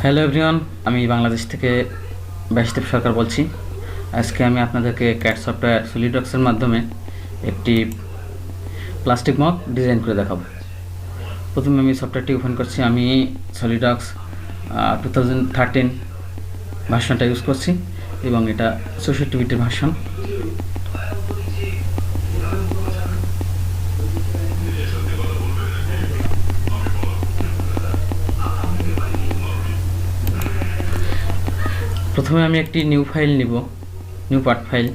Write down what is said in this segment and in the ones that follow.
Hello everyone, আমি বাংলাদেশ থেকে ব্যাসদেব সরকার বলছি। আজকে আমি আপনাদেরকে ক্যাট সফটওয়্যার সলিডওয়ার্কসের মাধ্যমে একটি প্লাস্টিক মগ ডিজাইন করে দেখাবো। প্রথমে আমি সফটওয়্যারটি ওপেন করছি। আমি সলিডওয়ার্কস 2013 ভার্সনটা ইউজ করছি এবং এটা 64 বিটের ভার্সন। প্রথমে আমি একটি নিউ ফাইল নিব, নিউ পার্ট ফাইল।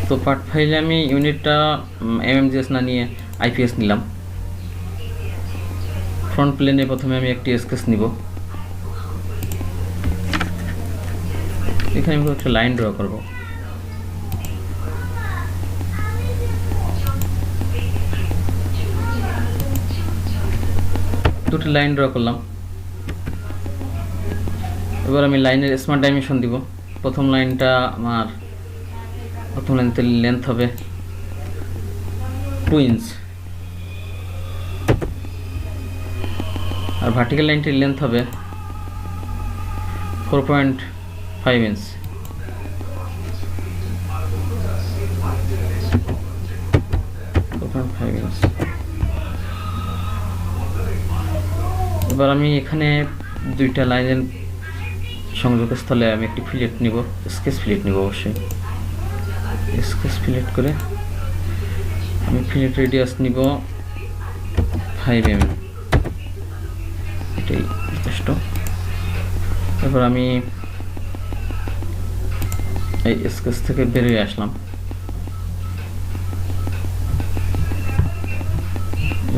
তো পার্ট ফাইলে আমি ইউনিটটা এমএমজিএস না নিয়ে আইপিএস নিলাম। ফ্রন্ট প্লেনে প্রথমে আমি একটি স্কেচ নিব। এখানে আমি একটা লাইন ড্র করব। দুটো লাইন ড্র করলাম। এবার আমি লাইনের স্মার্ট ডাইমেনশন দিব। প্রথম লাইনতে লেন্থ হবে 2 ইঞ্চ, আর ভার্টিক্যাল লাইনটির লেন্থ হবে 4.5 ইঞ্চ। এবার আমি এখানে দুইটা লাইনের সংযোগস্থলে আমি একটি ফিলেট নিব, স্কেচ ফিলেট নিব। অবশ্যই স্কেচ ফিলেট করে আমি ফিলেট রেডিয়াস নিব 5 mm, এটাই যথেষ্ট। এবার আমি এই স্কেচ থেকে বেরিয়ে আসলাম।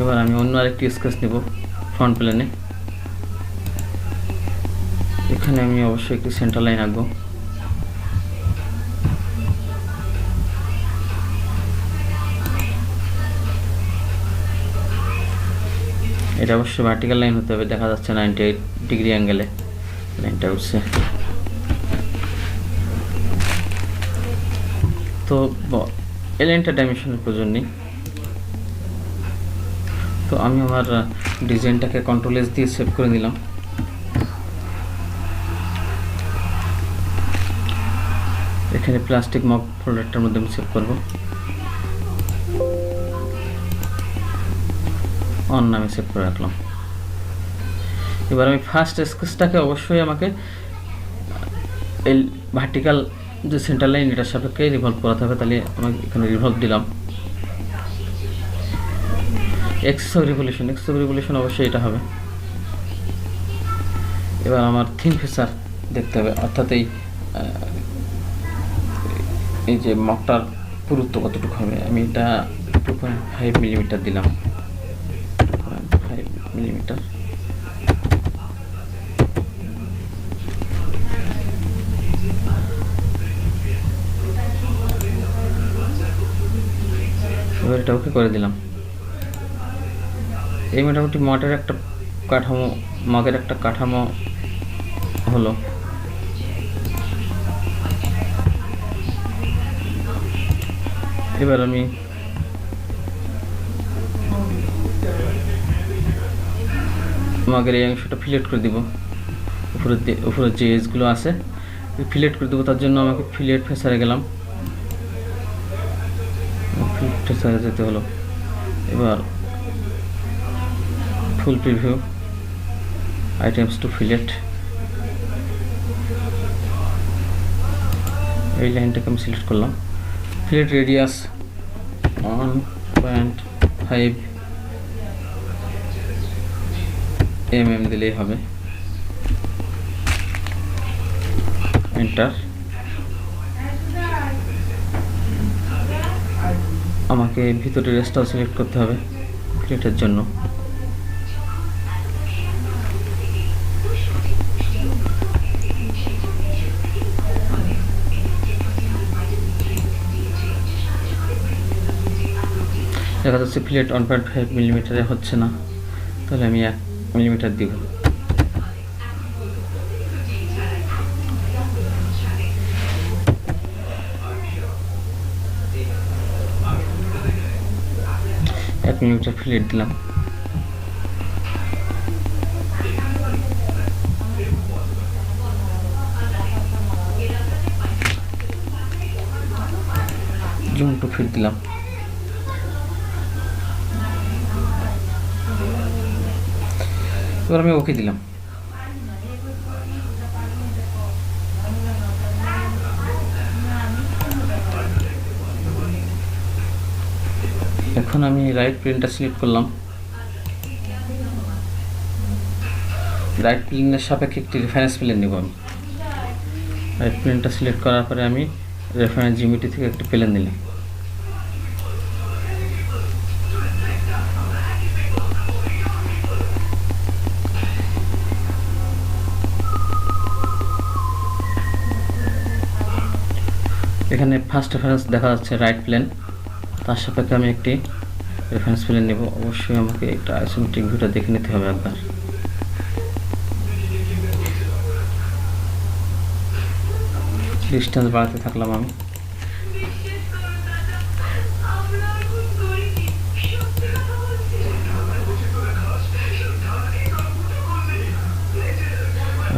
এবার আমি অন্য আরেকটি স্কেচ নিব ফ্রন্ট প্লেনে। এখানে আমি অবশ্যই একটি সেন্টার লাইন আঁকবো। এটা অবশ্যই ভার্টিক্যাল লাইন হতে হবে, দেখা যাচ্ছে 98 ডিগ্রি অ্যাঙ্গেলে লাইনটা উঠছে। তো এই লাইনটা ডাইমেনশনের প্রয়োজন নেই। তো আমি আমার ডিজাইনটাকে কন্ট্রোল এস দিয়ে সেভ করে নিলাম। এখানে প্লাস্টিক মগ ফোল্ডারটার মধ্যে আমি সেভ করব, অন নামে সেভ করে রাখলাম। এবার আমি ফার্স্ট স্কেচটাকে অবশ্যই আমাকে এই ভার্টিক্যাল যে সেন্টার লাইন এটার সাপেক্ষে রিভলভ করাতে হবে। তাহলে আমাকে এখানে রিভলভ দিলাম। এক্সিস অফ রিভলিউশন অবশ্যই এটা হবে। এবার আমার থিন ফিচার দেখতে হবে, অর্থাৎ এই যে মগটার পুরুত্ব কতটুকু হবে। আমি এটা 2.5 মিলিমিটার দিলাম। 2.5 মিলিমিটার। এবার এটা ওকে করে দিলাম। এই মোটামুটি মগের একটা কাঠামো হলো। এবার আমি মগের এই অংশটা ফিলেট করে দিব। উপরে যে এজগুলো আছে ফিলেট করে দেবো। তার জন্য আমাকে ফিলেট ফেসারে গেলাম, ফিলেট ফেসারে যেতে হলো। এবার ফুল প্রিভিউ, আইটেমস টু ফিলেট, এই লাইনটাকে আমি সিলেক্ট করলাম। ফিলেট রেডিয়াস 1.5 mm দিলেই হবে। এন্টার। আমাকে ভিতরে রেস্টটাও সিলেক্ট করতে হবে ফিলেটের জন্য। দেখা যাচ্ছে ফিলেট 1.5 মিলিমিটারে হচ্ছে না, তাহলে আমি 1 মিলিমিটার দিব। 1 মিলিমিটার ফিলেট দিলাম। জুম টু ফিট দিলাম। এবার আমি ওকে দিলাম। এখন আমি রাইট প্লেনটা সিলেক্ট করলাম। রাইট প্লেনের সাপেক্ষে একটি রেফারেন্স প্লেন নেব আমি। রাইট প্লেনটা সিলেক্ট করার পরে আমি রেফারেন্স জিওমেট্রি থেকে একটি প্লেন দিলাম। এখানে ফার্স্ট রেফারেন্স দেখা যাচ্ছে রাইট প্লেন, তার সাপেক্ষে আমি একটি রেফারেন্স প্লেন নেব। অবশ্যই আমাকে একটা আইসোমেট্রিক ভিউটা দেখে নিতে হবে একবার। ডিস্টেন্স বাড়াতে থাকলাম আমি।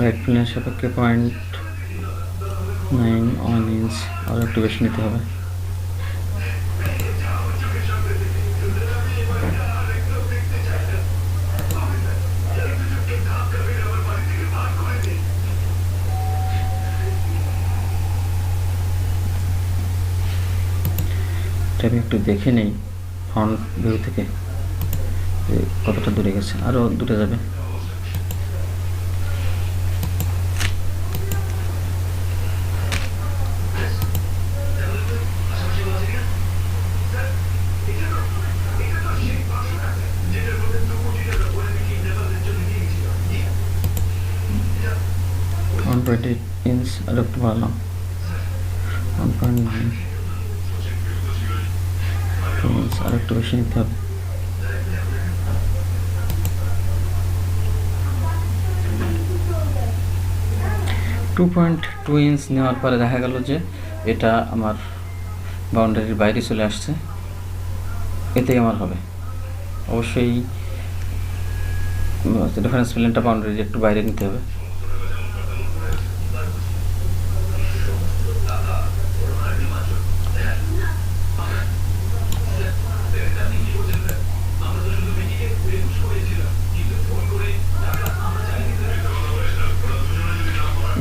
রাইট প্লেনের সাপেক্ষে 0.91 ইঞ্চ আর একটু বেশি নিতে হবে। আমি একটু দেখে নেই ফ্রন্ট ভিউ থেকে কতটা দূরে গেছে, আরও দূরে যাবে। ইঞ্চ আর একটু বাড়লাম, 1.9 ইঞ্চ আর একটু বেশি নিতে হবে। টু 2.2 ইঞ্চ নেওয়ার পরে দেখা গেল যে এটা আমার বাউন্ডারির বাইরে চলে আসছে। এতেই আমার হবে। অবশ্যই রেফারেন্স প্লেনটা বাউন্ডারির একটু বাইরে নিতে হবে।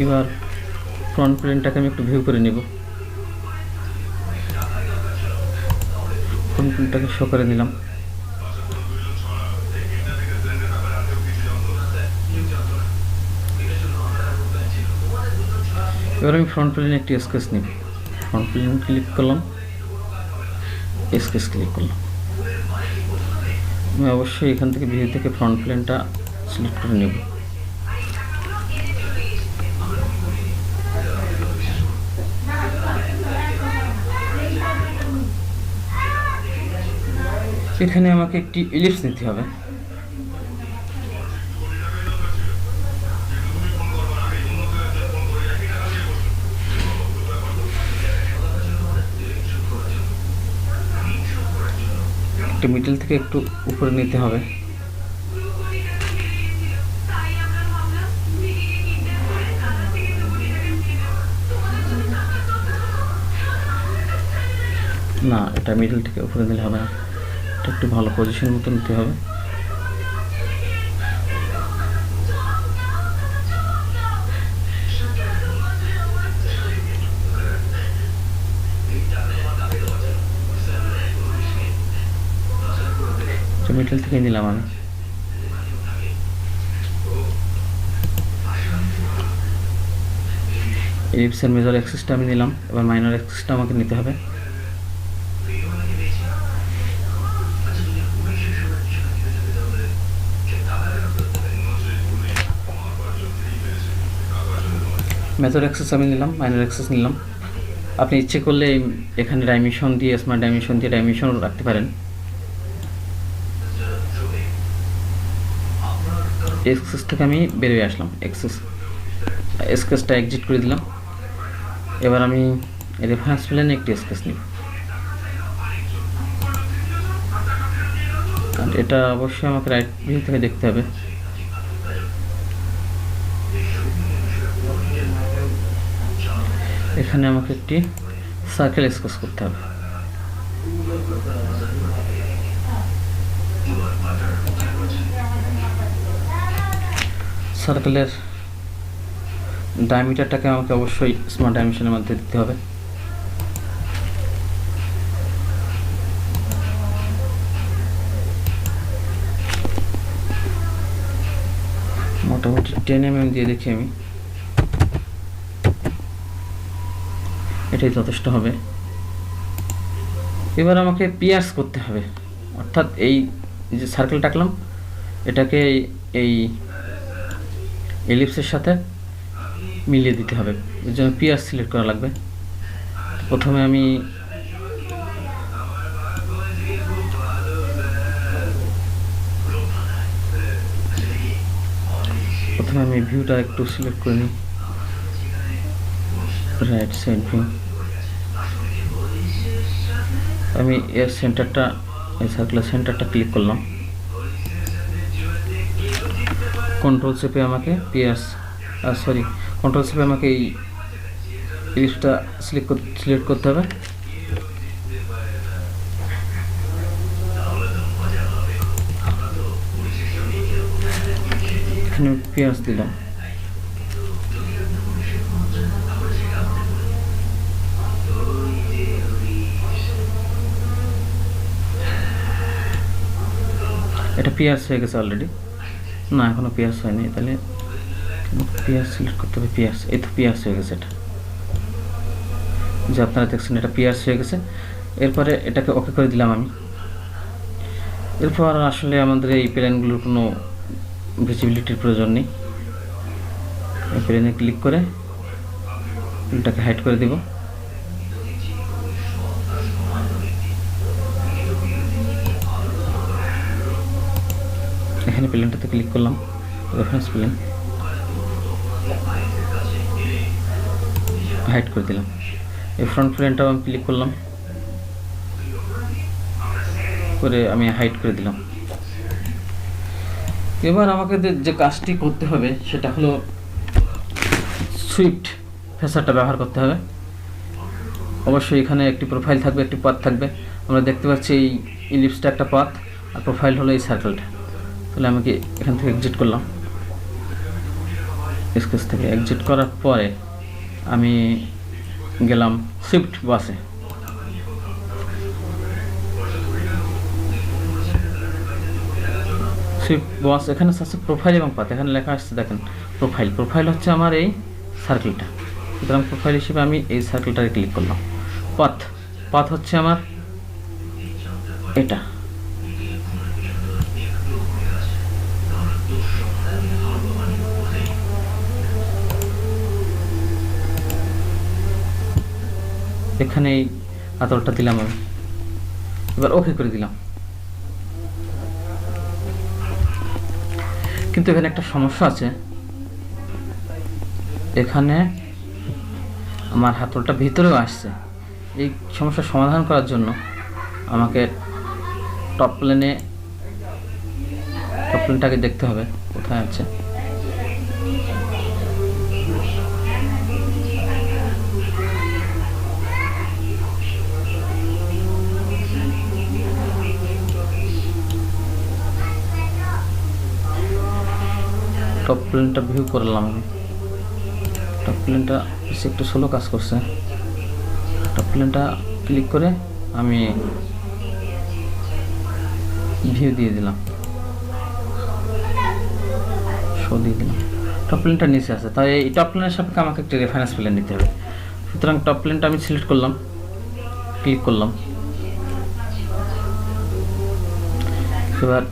এবার ফ্রন্ট প্লেনটাকে আমি একটু ভিউ করে নেব। ফ্রন্ট প্লেনটাকে শো করে নিলাম। এবার আমি ফ্রন্ট প্লেনে একটি স্কেচ নিব। ফ্রন্ট প্লেন ক্লিক করলাম, স্কেচ ক্লিক করলাম। আমি অবশ্যই এখান থেকে ভিউ থেকে ফ্রন্ট প্লেনটা সিলেক্ট করে নেব। এখানে আমাকে একটি ইলিপস নিতে হবে। মিডল থেকে একটু উপরে নিতে হবে। না, এটা মিডল থেকে উপরে নিলে হবে না, এটা একটু ভালো পজিশন মতো নিতে হবে। মিডল থেকে নিলাম আমি। ইলিপসের মেজর অ্যাক্সিসটা আমি নিলাম, এবার মাইনর অ্যাক্সিসটা আমাকে নিতে হবে। মেজর অ্যাক্সিস আমি নিলাম, মাইনর অ্যাক্সিস নিলাম। আপনি ইচ্ছে করলে এখানে ডাইমেনশন দিয়ে, স্মার্ট ডাইমেনশন দিয়ে ডাইমেনশন রাখতে পারেন। এক্সেস থেকে আমি বেরিয়ে আসলাম, স্কেচটা এক্সিট করে দিলাম। এবার আমি রেফারেন্স প্লেনে একটি স্কেচ নিব। আর এটা অবশ্যই আমাকে রাইট ভিউ থেকে দেখতে হবে। এখানে আমাকে একটি সার্কেল স্কেচ করতে হবে। সার্কেলের ডায়ামিটারটাকে আমাকে অবশ্যই স্মল ডাইমেনশনের মধ্যে দিতে হবে। মোটামুটি 10 mm দিয়ে দেখি আমি, এটাই যথেষ্ট হবে। এবার আমাকে পিয়ার্স করতে হবে, অর্থাৎ এই যে সার্কেলটা আঁকলাম এটাকে এই এলিপসের সাথে মিলিয়ে দিতে হবে। এর জন্য পিয়ার্স সিলেক্ট করা লাগবে। প্রথমে আমি ভিউটা একটু সিলেক্ট করে নিই, রাইট সাইড ভিউ। আমি এর সেন্টারটা, এই সার্কেলের সেন্টারটা ক্লিক করলাম। কন্ট্রোল চেপে আমাকে কন্ট্রোল চেপে আমাকে এই ইলিপসটা সিলেক্ট করতে হবে। এখানে পিয়ার্স দিলাম। এটা পিয়ার্স হয়ে গেছে অলরেডি, না এখনো পিয়ার্স হয়নি, তাহলে পিয়ার্স সিলেক্ট করতে হবে। পিয়ার্স, এই তো পিয়ার্স হয়ে গেছে। এটা যে আপনারা দেখছেন এটা পিয়ার্স হয়ে গেছে। এরপরে এটাকে ওকে করে দিলাম আমি। এরপর আসলে আমাদের এই প্লেনগুলোর কোনো ভিজিবিলিটির প্রয়োজন নেই। এই প্লেনে ক্লিক করে এটাকে হাইড করে দিব। এখানে প্লেনটাতে ক্লিক করলাম, রেফারেন্স প্লেন, হাইড করে দিলাম। এই ফ্রন্ট প্লেনটাও আমি ক্লিক করলাম, করে আমি হাইড করে দিলাম। এবার আমাকে যে কাজটি করতে হবে সেটা হলো সুইফট ফেসারটা ব্যবহার করতে হবে। অবশ্যই এখানে একটি প্রোফাইল থাকবে, একটি পাথ থাকবে। আমরা দেখতে পাচ্ছি এই ইলিপসটা একটা পাথ, আর প্রোফাইল হলো এই সার্কেলটা। তাহলে আমাকে এখান থেকে এক্সিট করলাম, স্কেচ থেকে এক্সিট করার পরে আমি গেলাম সুইফট বসে। সুইফট বস এখানে আছে প্রোফাইল এবং পাথ। এখানে লেখা আসছে দেখেন প্রোফাইল হচ্ছে আমার এই সার্কেলটা, সুতরাং প্রোফাইল হিসেবে আমি এই সার্কেলটাকে ক্লিক করলাম। পাথ হচ্ছে আমার এটা। এখানে এই আতরটা দিলাম আমি, এবার ওকে করে দিলাম। কিন্তু এখানে একটা সমস্যা আছে, এখানে আমার হাতলটা ভিতরেও আসছে। এই সমস্যার সমাধান করার জন্য আমাকে টপ প্লেনটাকে দেখতে হবে কোথায় আছে। টপ প্লেনটা ভিউ করলাম আমি। টপ প্লেনটা একটু স্লো কাজ করছে। টপ প্লেনটা ক্লিক করে আমি ভিউ দিয়ে দিলাম, শো দিয়ে দিলাম। টপ প্লেনটা নিচে আছে, তাই এই টপ প্লেনের সাপেক্ষে আমাকে একটি রেফারেন্স প্লেন নিতে হবে। সুতরাং টপ প্লেনটা আমি সিলেক্ট করলাম, ক্লিক করলাম। এবার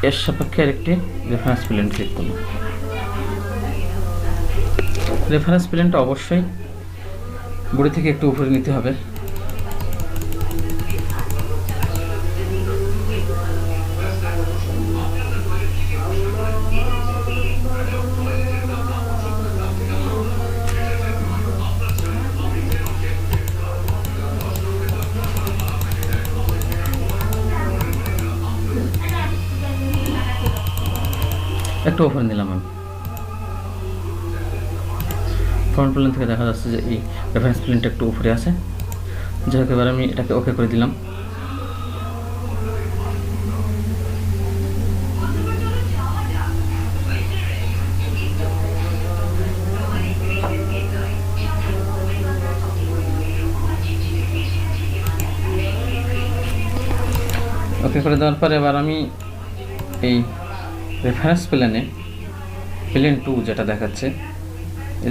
এর সাপেক্ষে আরেকটি রেফারেন্স প্লেন ক্লিক করলাম। রেফারেন্স প্লেনটা অবশ্যই বডি থেকে একটু উপরে নিতে হবে। একটু ওপরে নিলাম আমি। ফ্রন্ট প্লেন থেকে দেখা যাচ্ছে যে এই রেফারেন্স প্লেনটা একটু উপরে আছে। যাই হোক, এবার আমি এটাকে ওকে করে দিলাম। ওকে করে দেওয়ার পরে এবার আমি এই রেফারেন্স প্লেনে প্লেন 2 যেটা দেখাচ্ছে,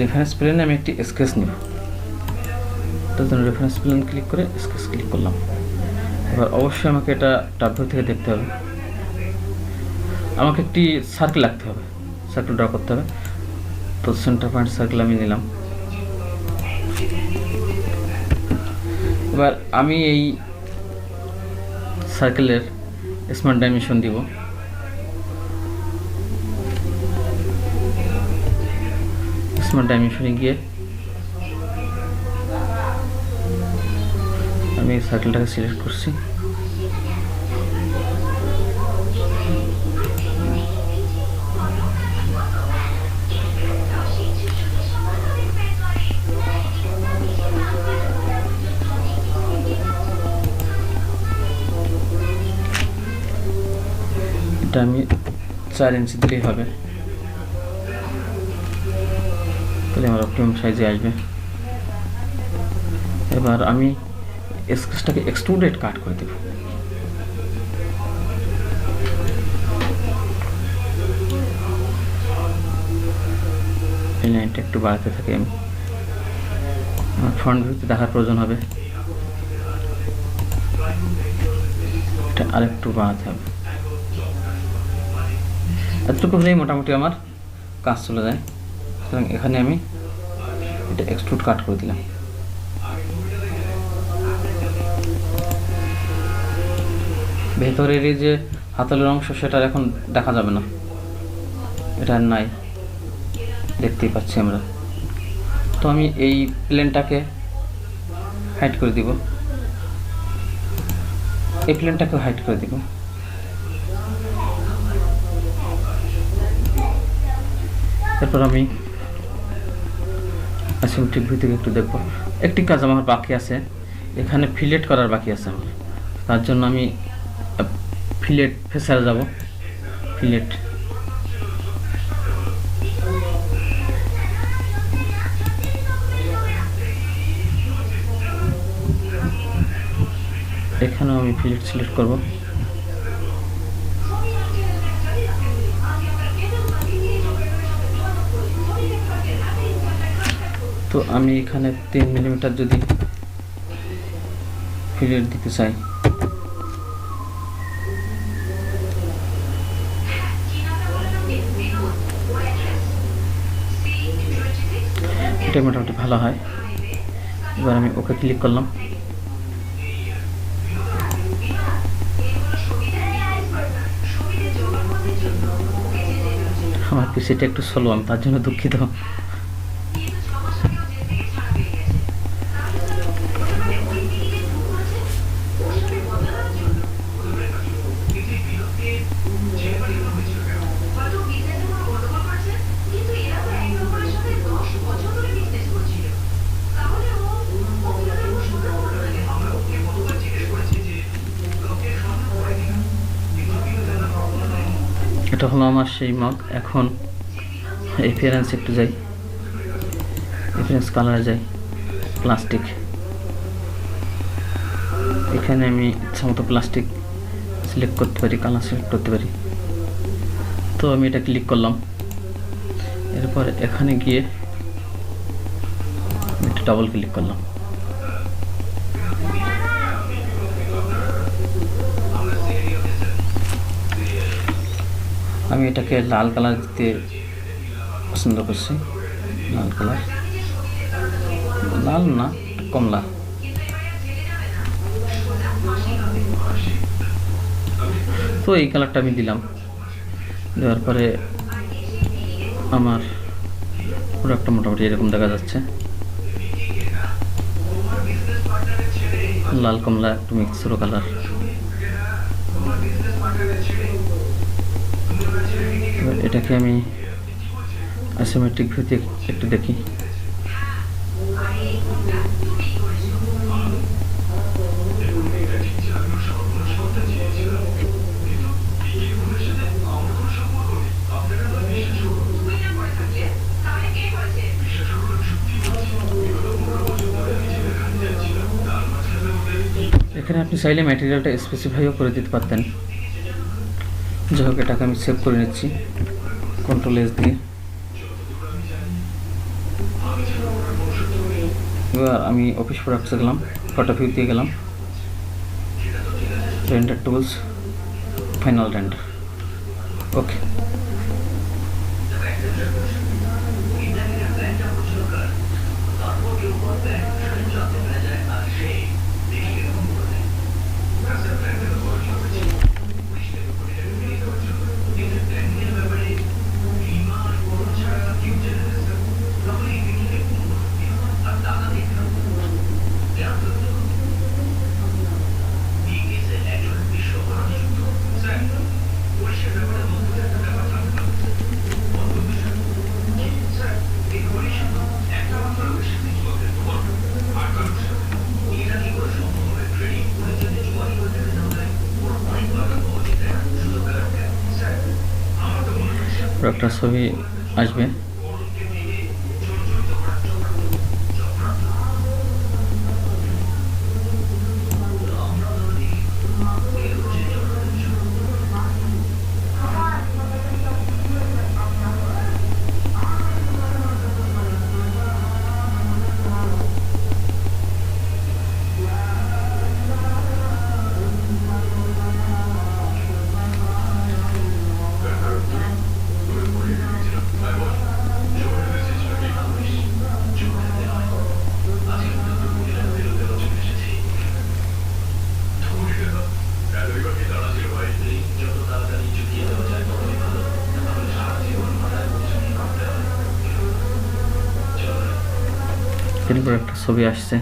রেফারেন্স প্লেনে আমি একটি স্কেচ নিব। তার জন্য রেফারেন্স প্লেন ক্লিক করে স্কেচ ক্লিক করলাম। এবার অবশ্যই আমাকে এটা টপ ভিউ থেকে দেখতে হবে। আমাকে একটি সার্কেল রাখতে হবে, সার্কেল ড্র করতে হবে। তো সেন্টার পয়েন্ট সার্কেল আমি নিলাম। এবার আমি এই সার্কেলের স্মার্ট ডাইমেনশন দিব। স্মার্ট ডাইমেনশনে গিয়ে আমি সার্কেলটাকে সিলেক্ট করছি। এটা আমি 4 ইঞ্চি দিলেই হবে, তাহলে আমার অপটিমাম সাইজে আসবে। এবার আমি স্কেচটাকে এক্সট্রুডেড কাট করে দেব। এই লাইনটা একটু বাড়াতে থাকি আমি, আমার ফ্রন্ট ভিউতে দেখার প্রয়োজন হবে। এটা আরেকটু বাড়াতে হবে। এতটুকু হলেই মোটামুটি আমার কাজ চলে যায়। সুতরাং এখানে আমি এটা এক্সট্রুড কাট করে দিলাম। ভেতরের এই যে হাতলের অংশ, সেটা এখন দেখা যাবে না, এটা আর নাই, দেখতেই পাচ্ছি আমরা। তো আমি এই প্লেনটাকে হাইড করে দিব, এই প্লেনটাকে হাইড করে দিব। এরপর আমি অ্যাসিমেট্রিক ভিউ থেকে একটু দেখব। একটি কাজ আমার বাকি আছে, এখানে ফিলেট করার বাকি আছে আমার। তার জন্য আমি ফিলেট ফেসারে যাব। ফিলেট, এখানেও আমি ফিলেট সিলেক্ট করব। তো আমি এখানে 3 মিলিমিটার যদি ফিলেট দিতে চাই, এটা মোটামুটি ভালো হয়। এবার আমি ওকে ক্লিক করলাম। আমার পিসিটা একটু স্লো, আমি তার জন্য দুঃখিত। এটা হলো আমার সেই মগ। এখন এপিয়ারেন্স একটু যাই, এপিয়ারেন্স কালারে যাই, প্লাস্টিক। এখানে আমি ইচ্ছা মতো প্লাস্টিক সিলেক্ট করতে পারি, কালার সিলেক্ট করতে পারি। তো আমি এটা ক্লিক করলাম। এরপর এখানে গিয়ে একটু ডাবল ক্লিক করলাম। আমি এটাকে লাল কালার দিতে পছন্দ করছি। লাল কালার, লাল না, কমলা। তো এই কালারটা আমি দিলাম। দেওয়ার পরে আমার প্রোডাক্টটা মোটামুটি এরকম দেখা যাচ্ছে। লাল কমলা একটু মিক্সড কালার। এটাকে আমি অ্যাসিমেট্রিক ভিউতে একটু দেখি। এখানে আপনি চাইলে ম্যাটেরিয়ালটা স্পেসিফাইও করে দিতে পারতেন। যাই হোক, এটাকে আমি সেভ করে নিচ্ছি কন্ট্রোল এস দিয়ে। এবার আমি অফিস প্রোডাক্টসে গেলাম, ফটো ভিউতে গেলাম, রেন্ডার টুলস, ফাইনাল রেন্ডার। ওকে, প্রোডাক্টটার ছবি আসবে। এরপর একটা ছবি আসছে।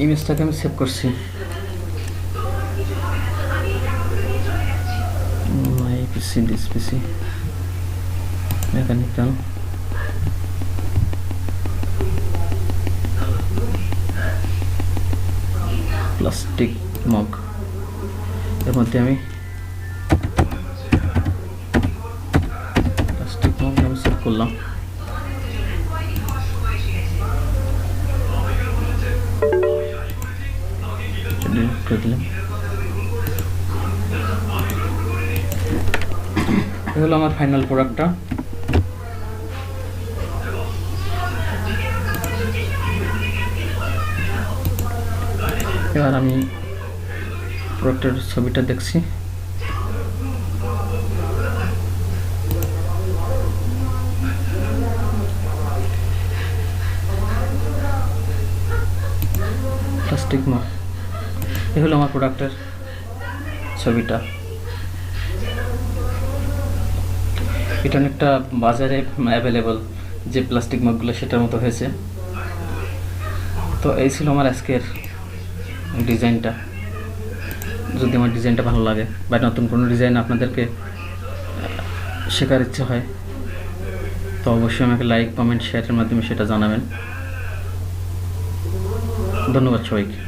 ইমেজটাকে আমি সেভ করছি। My PC, this PC, mechanical, plastic mug. এর মধ্যে আমি প্লাস্টিক মগ আমি সেভ করলাম। করে দিলাম। এই হলো আমার ফাইনাল প্রোডাক্টটা। এবার আমি প্রোডাক্টের ছবিটা দেখছি। প্লাস্টিক মগ, এই হলো আমার প্রোডাক্টের ছবিটা। এটা অনেকটা বাজারে অ্যাভেলেবল যে প্লাস্টিক মগগুলো সেটার মতো হয়েছে। তো এই ছিল আমার আজকের ডিজাইনটা। যদি আমার ডিজাইনটা ভালো লাগে বা নতুন কোনো ডিজাইন আপনাদেরকে শেখার ইচ্ছে হয় তো অবশ্যই আমাকে লাইক, কমেন্ট, শেয়ারের মাধ্যমে সেটা জানাবেন। ধন্যবাদ সবাইকে।